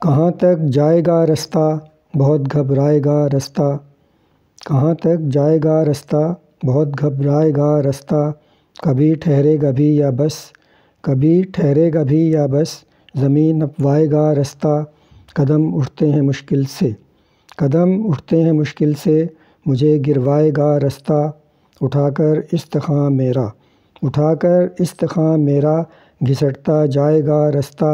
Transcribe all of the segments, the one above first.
کہاں تک جائے گا رستہ بہت گھبرائے گا رستہ، کہاں تک جائے گا رستہ بہت گھبرائے گا رستہ، کبھی ٹھہرے گا بھی یا بس، کبھی ٹھہرے گا بھی یا بس، زمین نپوائے گا رستہ، قدم اٹھتے ہیں مشکل سے، قدم اٹھتے ہیں مشکل سے، مجھے گروائے گا رستہ، اٹھا کر استخوان میرا، اٹھا کر استخوان میرا، گھسٹتا جائے گا رستہ،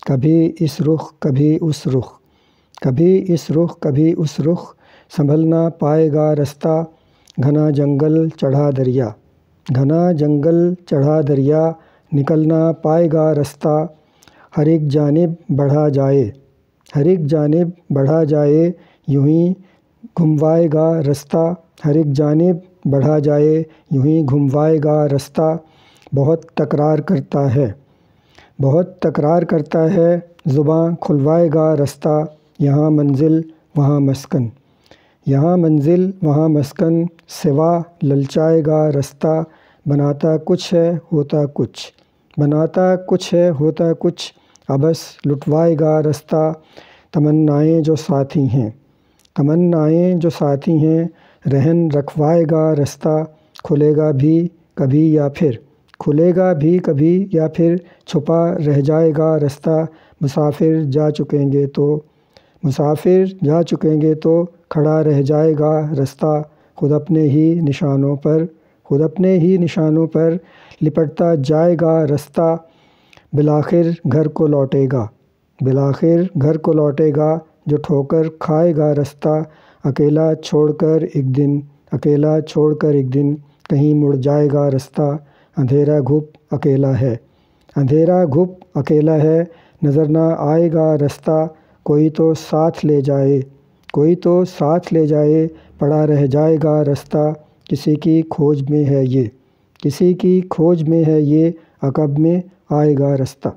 کبھی اس رخ کبھی اس رخ، کبھی اس رخ کبھی اس رخ، سنبھل نہ پائے گا رستہ، گھنا جنگل چڑھا دریا، گھنا جنگل چڑھا دریا، نکل نہ پائے گا رستہ، ہر ایک جانب بڑھا جائے، ہر ایک جانب بڑھا جائے، یوں ہی گھموائے گا رستہ، ہر ایک جانب بڑھا جائے، یوں ہی گھموائے گا رستہ، بہت تکرار کرتا ہے، بہت تکرار کرتا ہے، زباں کھلوائے گا رستہ، یہاں منزل وہاں مسکن، یہاں منزل وہاں مسکن، سوا للچائے گا رستہ، بناتا کچھ ہے ہوتا کچھ، بناتا کچھ ہے ہوتا کچھ، عبث لٹوائے گا رستہ، تمنائیں جو ساتھی ہیں، تمنائیں جو ساتھی ہیں، رہن رکھوائے گا رستہ، کھلے گا بھی کبھی یا پھر، کھلے گا بھی کبھی یا پھر، چھپا رہ جائے گا رستہ، مسافر جا چکیں گے تو، مسافر جا چکیں گے تو، کھڑا رہ جائے گا رستہ، خود اپنے ہی نشانوں پر، خود اپنے ہی نشانوں پر، لپٹتا جائے گا رستہ، بالآخر گھر کو لوٹے گا، بالآخر گھر کو لوٹے گا، جو ٹھوکر کھائے گا رستہ، اکیلا چھوڑ کر ایک دن، اکیلا چھوڑ کر ایک دن، کہیں مڑ جائے گا رستہ، اندھیرا گھپ اکیلا ہے، اندھیرا گھپ اکیلا ہے، نظر نہ آئے گا رستہ، کوئی تو ساتھ لے جائے، کوئی تو ساتھ لے جائے، پڑا رہ جائے گا رستہ، کسی کی کھوج میں ہے یہ، کسی کی کھوج میں ہے یہ، عقب میں آئے گا رستہ۔